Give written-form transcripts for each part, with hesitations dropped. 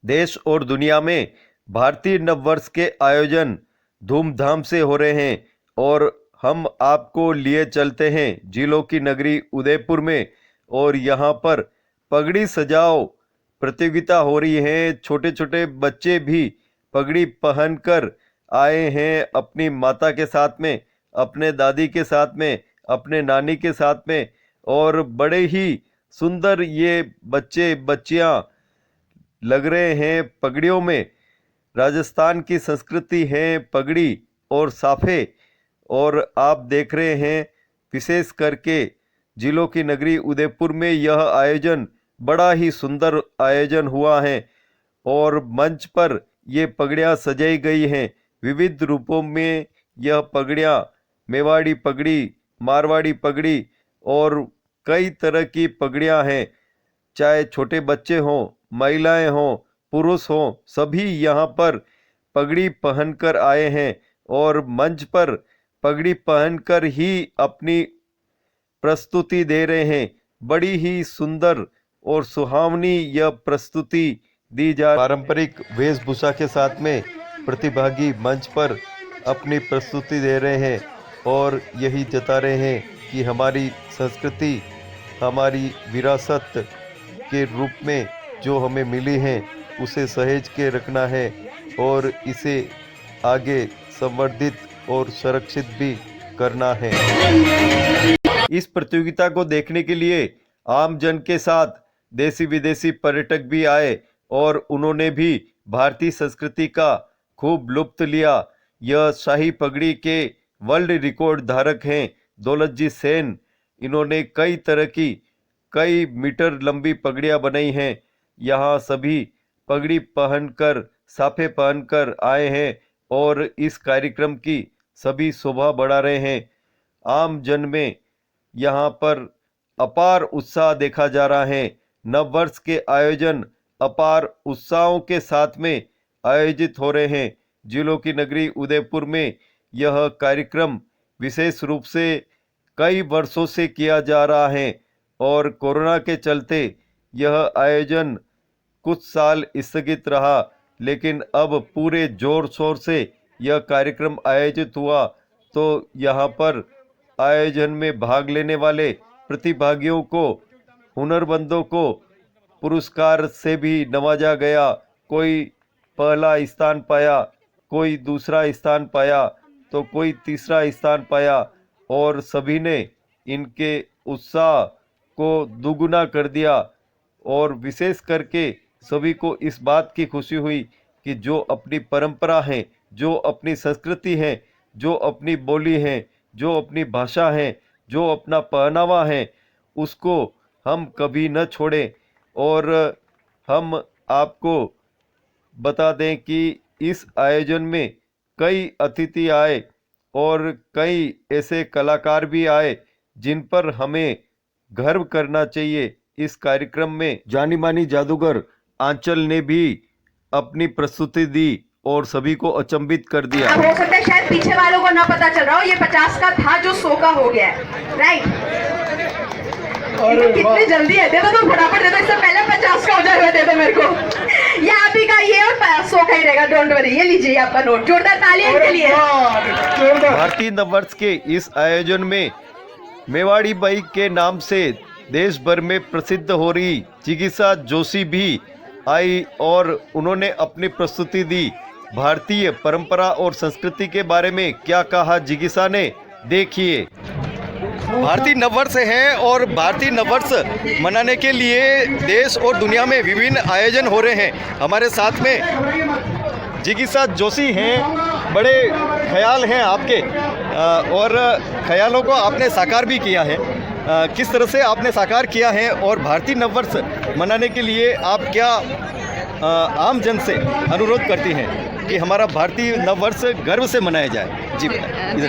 देश और दुनिया में भारतीय नववर्ष के आयोजन धूमधाम से हो रहे हैं और हम आपको लिए चलते हैं जिलों की नगरी उदयपुर में। और यहाँ पर पगड़ी सजाओ प्रतियोगिता हो रही है। छोटे छोटे बच्चे भी पगड़ी पहनकर आए हैं अपनी माता के साथ में, अपने दादी के साथ में, अपने नानी के साथ में। और बड़े ही सुंदर ये बच्चे बच्चियां लग रहे हैं पगड़ियों में। राजस्थान की संस्कृति है पगड़ी और साफे। और आप देख रहे हैं विशेष करके जिलों की नगरी उदयपुर में यह आयोजन बड़ा ही सुंदर आयोजन हुआ है। और मंच पर ये पगड़ियाँ सजाई गई हैं विविध रूपों में। यह पगड़ियाँ मेवाड़ी पगड़ी, मारवाड़ी पगड़ी और कई तरह की पगड़ियाँ हैं। चाहे छोटे बच्चे हों, महिलाएं हों, पुरुष हों, सभी यहाँ पर पगड़ी पहनकर आए हैं और मंच पर पगड़ी पहनकर ही अपनी प्रस्तुति दे रहे हैं। बड़ी ही सुंदर और सुहावनी यह प्रस्तुति दी जा। पारंपरिक वेशभूषा के साथ में प्रतिभागी मंच पर अपनी प्रस्तुति दे रहे हैं और यही जता रहे हैं कि हमारी संस्कृति, हमारी विरासत के रूप में जो हमें मिली है उसे सहेज के रखना है और इसे आगे संवर्धित और संरक्षित भी करना है। इस प्रतियोगिता को देखने के लिए आम जन के साथ देसी विदेशी पर्यटक भी आए और उन्होंने भी भारतीय संस्कृति का खूब लुत्फ लिया। यह शाही पगड़ी के वर्ल्ड रिकॉर्ड धारक हैं दौलतजी सेन। इन्होंने कई तरह की कई मीटर लंबी पगड़ियाँ बनाई हैं। यहाँ सभी पगड़ी पहनकर, साफे पहनकर आए हैं और इस कार्यक्रम की सभी शोभा बढ़ा रहे हैं। आम जन में यहाँ पर अपार उत्साह देखा जा रहा है। नववर्ष के आयोजन अपार उत्साहों के साथ में आयोजित हो रहे हैं। जिलों की नगरी उदयपुर में यह कार्यक्रम विशेष रूप से कई वर्षों से किया जा रहा है और कोरोना के चलते यह आयोजन कुछ साल स्थगित रहा, लेकिन अब पूरे जोर शोर से यह कार्यक्रम आयोजित हुआ। तो यहाँ पर आयोजन में भाग लेने वाले प्रतिभागियों को, हुनरमंदों को पुरस्कार से भी नवाजा गया। कोई पहला स्थान पाया, कोई दूसरा स्थान पाया, तो कोई तीसरा स्थान पाया और सभी ने इनके उत्साह को दुगुना कर दिया। और विशेष करके सभी को इस बात की खुशी हुई कि जो अपनी परंपरा है, जो अपनी संस्कृति है, जो अपनी बोली है, जो अपनी भाषा है, जो अपना पहनावा है, उसको हम कभी न छोड़ें। और हम आपको बता दें कि इस आयोजन में कई अतिथि आए और कई ऐसे कलाकार भी आए जिन पर हमें गर्व करना चाहिए। इस कार्यक्रम में जानी मानी जादूगर आंचल ने भी अपनी प्रस्तुति दी और सभी को अचंभित कर दिया। हो सकता है शायद पीछे वालों को ना पता चल रहा हो, ये 50 का था जो 100 का हो गया है, राइट? कितनी जल्दी है, दे दो तो फटाफट दे दो, इससे पहले 50 का हो जाए, दे दो मेरे को। ये आप ही का ये और 100 का ही रहेगा, डोंट वरी। ये लीजिए आपका नोट, जोरदार तालियां इनके लिए। भारतीय नववर्ष के इस आयोजन में मेवाड़ी बाई के नाम से देश भर में प्रसिद्ध हो रही जिगीसा जोशी भी आई और उन्होंने अपनी प्रस्तुति दी। भारतीय परंपरा और संस्कृति के बारे में क्या कहा जिगीसा ने, देखिए। भारतीय नववर्ष है और भारतीय नववर्ष मनाने के लिए देश और दुनिया में विभिन्न आयोजन हो रहे हैं। हमारे साथ में जिगीसा जोशी हैं। बड़े ख्याल हैं आपके और ख्यालों को आपने साकार भी किया है। किस तरह से आपने साकार किया है और भारतीय नववर्ष मनाने के लिए आप क्या आम जन से अनुरोध करती हैं कि हमारा भारतीय नववर्ष गर्व से मनाया जाए? जी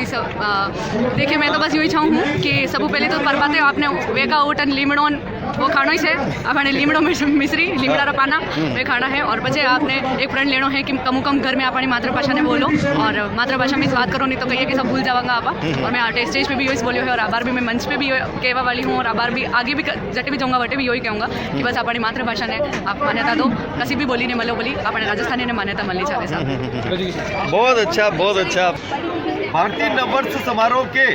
सब देखिए, मैं तो बस यूँ ही चाहूँ कि सबू पहले तो परबाते आपने वेका ओटन लिमड़ोन वो खाना ही है अपने લીમડો મિશ્રી લીમડાનો પાના એ ખાना है और પછી आपने एक प्रण लेनो है कि कम घर में अपनी मातृभाषा ने बोलो और मातृभाषा में बात करो नहीं तो कहिए कि सब भूल जाऊंगा आप और मैं आर्ट स्टेज पे भी यही बोलियो है और आबार भी मैं मंच पे भी कहवा वाली हूँ और आबार भी आगे भी जटे भी जाऊँगा वटे भी यही कहूँगा कि बस अपनी मातृभाषा ने आप मान्यता दो कसी भी बोली ने मलो बोली अपने राजस्थानी ने मान्यता मिलनी चाहिए साहब। बहुत अच्छा। भारतीय नववर्ष समारोह के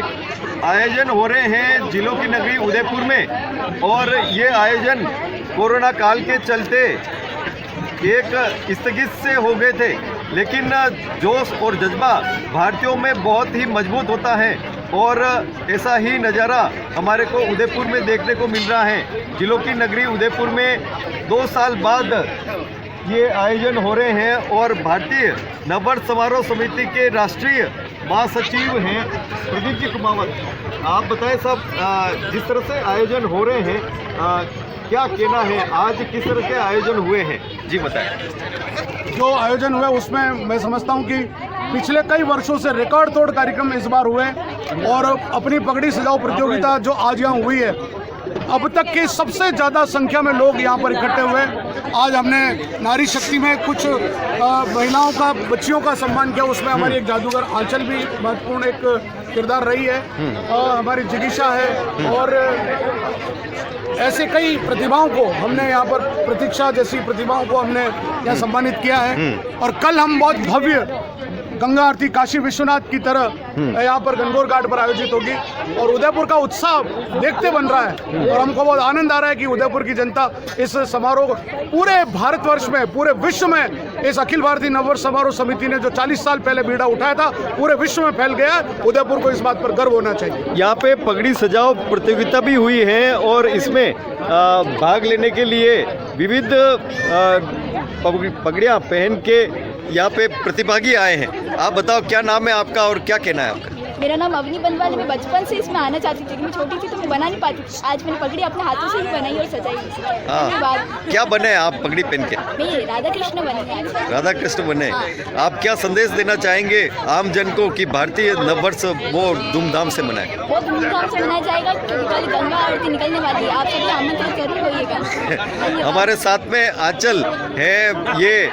आयोजन हो रहे हैं जिलों की नगरी उदयपुर में और ये आयोजन कोरोना काल के चलते एक स्थगित से हो गए थे, लेकिन जोश और जज्बा भारतीयों में बहुत ही मजबूत होता है और ऐसा ही नज़ारा हमारे को उदयपुर में देखने को मिल रहा है। जिलों की नगरी उदयपुर में 2 साल बाद ये आयोजन हो रहे हैं और भारतीय नववर्ष समारोह समिति के राष्ट्रीय महासचिव हैं प्रदीप जी कुमावत। आप बताएं साहब, जिस तरह से आयोजन हो रहे हैं क्या कहना है, आज किस तरह के आयोजन हुए हैं, जी बताएं। जो आयोजन हुआ उसमें मैं समझता हूं कि पिछले कई वर्षों से रिकॉर्ड तोड़ कार्यक्रम इस बार हुए और अपनी पगड़ी सजाओ प्रतियोगिता जो आज यहाँ हुई है, अब तक की सबसे ज़्यादा संख्या में लोग यहाँ पर इकट्ठे हुए। आज हमने नारी शक्ति में कुछ महिलाओं का, बच्चियों का सम्मान किया, उसमें हमारी एक जादूगर आंचल भी महत्वपूर्ण एक किरदार रही है और हमारी जिगीशा है और ऐसे कई प्रतिभाओं को हमने यहाँ पर, प्रतीक्षा जैसी प्रतिभाओं को हमने यहाँ सम्मानित किया है। और कल हम बहुत भव्य गंगा आरती काशी विश्वनाथ की तरह यहाँ पर गणगौर घाट पर आयोजित होगी और उदयपुर का उत्साह देखते बन रहा है और हमको बहुत आनंद आ रहा है कि उदयपुर की जनता इस समारोह पूरे भारतवर्ष में, पूरे विश्व में इस अखिल भारतीय नववर्ष समारोह समिति ने जो 40 साल पहले बीड़ा उठाया था पूरे विश्व में फैल गया। उदयपुर को इस बात पर गर्व होना चाहिए। यहाँ पे पगड़ी सजाओ प्रतियोगिता भी हुई है और इसमें भाग लेने के लिए विविध पगड़ियाँ पहन के यहाँ पे प्रतिभागी आए हैं। आप बताओ क्या नाम है आपका और क्या कहना है आपका? मेरा नाम अवनी बनवाल है। मैं बचपन से इसमें आना चाहती थी, मैं छोटी थी तो मैं बना नहीं पाती थी। आज मैंने पगड़ी अपने हाथों से ही बनाई और सजाई। हाँ, क्या बने आप पगड़ी पहन के? मैं राधा कृष्ण बनी। राधा कृष्ण बने। आप क्या संदेश देना चाहेंगे आम जन को कि भारतीय नववर्ष वो धूमधाम से मनाए? बहुत धूमधाम से मनाया जाएगा क्योंकि कल गंगा आरती निकलने वाली है। आप सभी आमंत्रित जरूर होइएगा। हमारे साथ में आंचल है, ये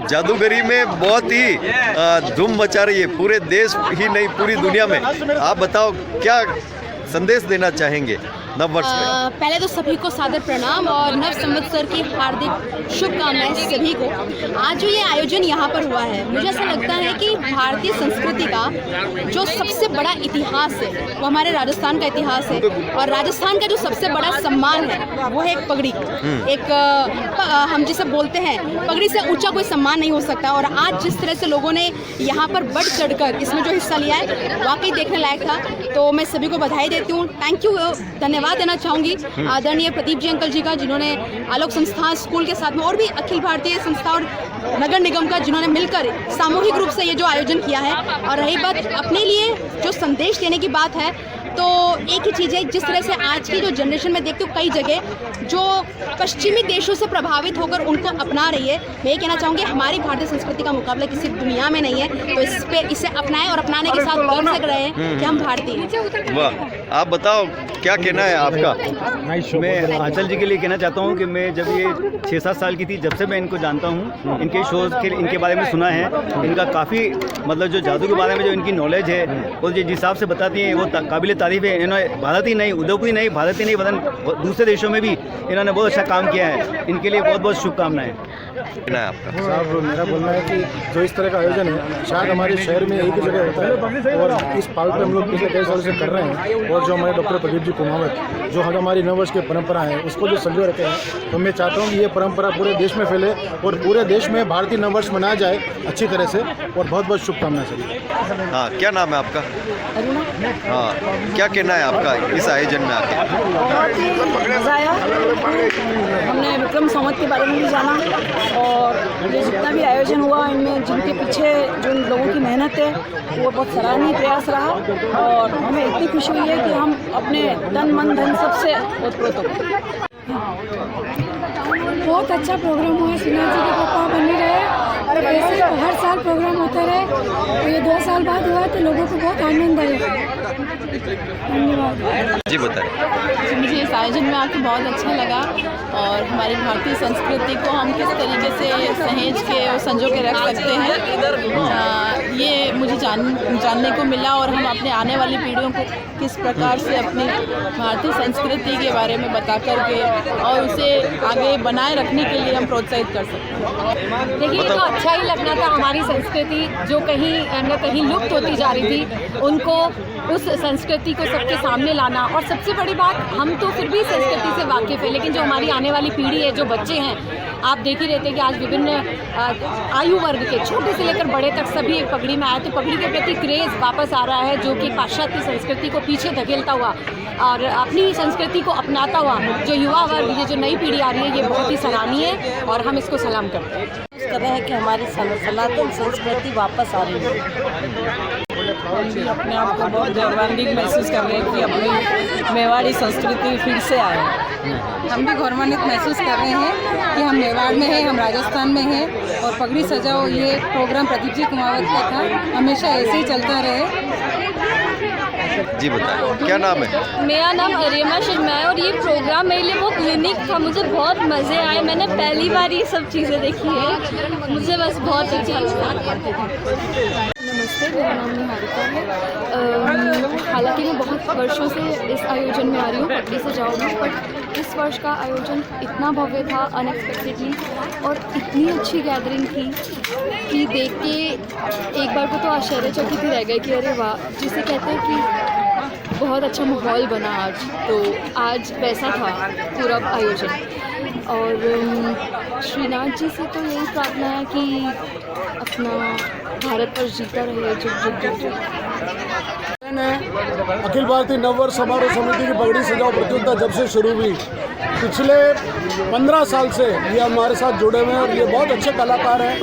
जादूगरी में बहुत ही धूम मचा रही है पूरे देश ही नहीं पूरी दुनिया में। आप बताओ क्या संदेश देना चाहेंगे नववर्ष में? पहले तो सभी को सादर प्रणाम और नव संवत्सर की हार्दिक शुभकामनाएं सभी को। आज जो ये आयोजन यहाँ पर हुआ है, मुझे ऐसा लगता है कि भारतीय संस्कृति का जो सबसे बड़ा इतिहास है वो हमारे राजस्थान का इतिहास है और राजस्थान का जो सबसे बड़ा सम्मान है वो है एक पगड़ी। एक हम जिसे बोलते हैं पगड़ी से ऊंचा कोई सम्मान नहीं हो सकता और आज जिस तरह से लोगों ने यहाँ पर बढ़ चढ़कर इसमें जो हिस्सा लिया है वाकई देखने लायक था। तो मैं सभी को बधाई देती हूँ, थैंक यू, धन्यवाद देना चाहूँगी आदरणीय प्रदीप जी अंकल जी का, जिन्होंने आलोक संस्था स्कूल के साथ में और भी अखिल भारतीय संस्था और नगर निगम का, जिन्होंने मिलकर सामूहिक रूप से ये जो आयोजन किया है। और रही बात अपने लिए जो संदेश देने की बात है, तो एक ही चीज़ है, जिस तरह से आज की जो जनरेशन में देखते हो कई जगह जो पश्चिमी देशों से प्रभावित होकर उनको अपना रही है, मैं ये कहना चाहूँगी हमारी भारतीय संस्कृति का मुकाबला किसी दुनिया में नहीं है। तो इस पे इसे अपनाएं और अपनाने के साथ गर्व से रहे कि हम भारतीय हैं। वाह, आप बताओ क्या कहना है आपका? मैं आंचल जी के लिए कहना चाहता हूँ कि मैं जब ये 6-7 साल की थी जब से मैं इनको जानता हूँ, इनके शोज़ के इनके बारे में सुना है, इनका काफ़ी मतलब जो जादू के बारे में जो इनकी नॉलेज है और जिस हिसाब से बताती हैं वो काबिल तारीफ है। इन्होंने भारत ही नहीं, उदयपुर ही नहीं, भारत ही नहीं वतन दूसरे देशों में भी इन्होंने बहुत अच्छा काम किया है। इनके लिए बहुत बहुत शुभकामनाएं। साहब मेरा बोलना है कि जो इस तरह का आयोजन है शायद हमारे शहर में एक ही जगह होता है और इस पाल पर हम लोग पिछले कई सालों से कर रहे हैं और जो हमारे डॉक्टर प्रदीप जी कुमावत जो हमारी नववर्ष की परंपरा है उसको जो संजो रखे हैं, तो मैं चाहता हूँ कि ये परंपरा पूरे देश में फैले और पूरे देश में भारतीय नववर्ष मनाया जाए अच्छी तरह से। और बहुत बहुत शुभकामनाएं सभी। हाँ, क्या नाम है आपका? हाँ, क्या कहना है आपका इस आयोजन में आके? मज़ा आया, हमने विक्रम संवत के बारे में भी जाना और ये जितना भी आयोजन हुआ इनमें जिनके पीछे जो लोगों की मेहनत है वो बहुत सराहनीय प्रयास रहा और हमें इतनी खुशी हुई है कि हम अपने तन मन धन सबसे ओतप्रोत हो। बहुत अच्छा प्रोग्राम हुआ, सिन्हा जी के पापा बने रहे और ऐसे हर साल प्रोग्राम होते रहे। तो ये 2 साल बाद हुआ तो लोगों को बहुत आनंद आया। धन्यवाद। जी बताएं। मुझे इस आयोजन में आके बहुत अच्छा लगा और हमारी भारतीय संस्कृति को हम किस तरीके से सहेज के और संजो के रख सकते हैं, ये मुझे जानने को मिला और हम अपने आने वाली पीढ़ियों को किस प्रकार से अपनी भारतीय संस्कृति के बारे में बता करके और उसे आगे बनाए रखने के लिए हम प्रोत्साहित कर सकते हैं। देखिए, ये तो अच्छा ही लगना था। हमारी संस्कृति जो कहीं न कहीं लुप्त होती जा रही थी, उनको उस संस्कृति को सबके सामने लाना। और सबसे बड़ी बात, हम तो फिर भी संस्कृति से वाकिफ़ है, लेकिन जो हमारी आने वाली पीढ़ी है, जो बच्चे हैं, आप देख ही रहते हैं कि आज विभिन्न आयु वर्ग के छोटे से लेकर बड़े तक सभी पगड़ी में आए, तो पगड़ी के प्रति क्रेज़ वापस आ रहा है, जो कि पाश्चात्य संस्कृति को पीछे धकेलता हुआ और अपनी संस्कृति को अपनाता हुआ जो युवा वर्ग, ये जो नई पीढ़ी आ रही है, ये बहुत ही सराहनीय है और हम इसको सलाम करते हैं। कर रहे हैं कि हमारी सनातन संस्कृति वापस आ रही है। हम भी अपने आप को बहुत गौरवान्वित महसूस कर रहे हैं कि अपनी मेवाड़ी संस्कृति फिर से आए। हम भी गौरवान्वित महसूस कर रहे हैं कि हम मेवाड़ में हैं, हम राजस्थान में हैं और पगड़ी सजाओ ये प्रोग्राम प्रदीप जी कुमावत का था, हमेशा ऐसे ही चलता रहे। जी बताएं, क्या नाम है? मेरा नाम अरिमा शर्मा है और ये प्रोग्राम मेरे लिए बहुत यूनिक था, मुझे बहुत मज़े आए। मैंने पहली बार ये सब चीज़ें देखी है, मुझे बस बहुत अच्छा लगा। नमस्ते, मेरा नाम निहारिका है। हालांकि मैं बहुत वर्षों से इस आयोजन में आ रही हूँ, पगड़ी सजाओ में, बट इस वर्ष का आयोजन इतना भव्य था अनएक्सपेक्टेडली, और इतनी अच्छी गैदरिंग थी कि देख के एक बार को तो आश्चर्यचकित ही रह गए कि अरे वाह, जिसे कहते हैं कि बहुत अच्छा माहौल बना आज। तो आज वैसा था पूरा आयोजन। और श्रीनाथ जी से तो यही प्रार्थना है कि अपना भारत पर जीता रहे, जुग जुग जुग जुग। अखिल भारतीय नववर्ष समारोह समिति की पगड़ी सजाओ प्रतियोगिता जब से शुरू हुई, पिछले 15 साल से ये हमारे साथ जुड़े हुए हैं और ये बहुत अच्छे कलाकार हैं।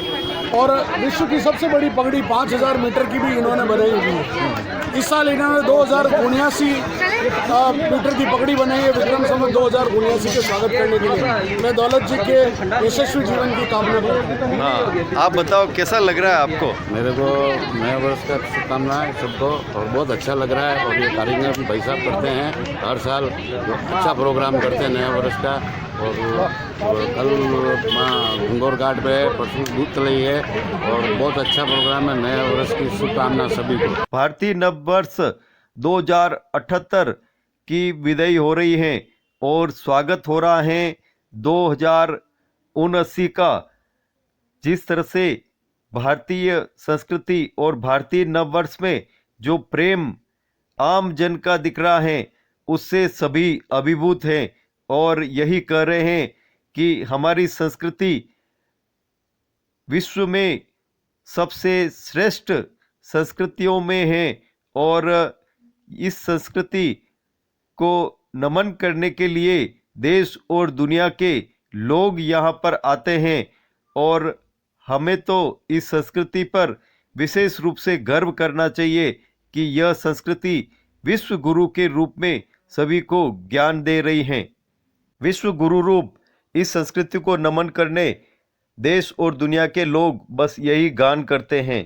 और विश्व की सबसे बड़ी पगड़ी 5000 मीटर की भी इन्होंने बनाई हुई है। इस साल इन्होंने 2079 मीटर की पगड़ी बनाई है, विक्रम संवत 2079 के स्वागत करने के लिए। मैं दौलत जी के यशस्वी जीवन की कामना करता हूँ। हाँ, आप बताओ कैसा लग रहा है आपको? मेरे को नए वर्ष का शुभकामनाएं सबको, और बहुत अच्छा लग रहा है। और ये कार्यक्रम भाई साहब करते हैं हर साल, अच्छा प्रोग्राम करते हैं नए वर्ष का। और कल गंगौर घाट पे परसों दूध तलई है और बहुत अच्छा प्रोग्राम है। नए वर्ष की शुभकामना सभी को। भारतीय नववर्ष 2078 की विदाई हो रही है और स्वागत हो रहा है 2079 का। जिस तरह से भारतीय संस्कृति और भारतीय नववर्ष में जो प्रेम आम जन का दिख रहा है, उससे सभी अभिभूत हैं और यही कह रहे हैं कि हमारी संस्कृति विश्व में सबसे श्रेष्ठ संस्कृतियों में है। और इस संस्कृति को नमन करने के लिए देश और दुनिया के लोग यहाँ पर आते हैं और हमें तो इस संस्कृति पर विशेष रूप से गर्व करना चाहिए कि यह संस्कृति विश्व गुरु के रूप में सभी को ज्ञान दे रही है। विश्व गुरु रूप इस संस्कृति को नमन करने देश और दुनिया के लोग बस यही गान करते हैं।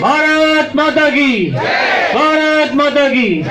भारत माता की, भारत माता की।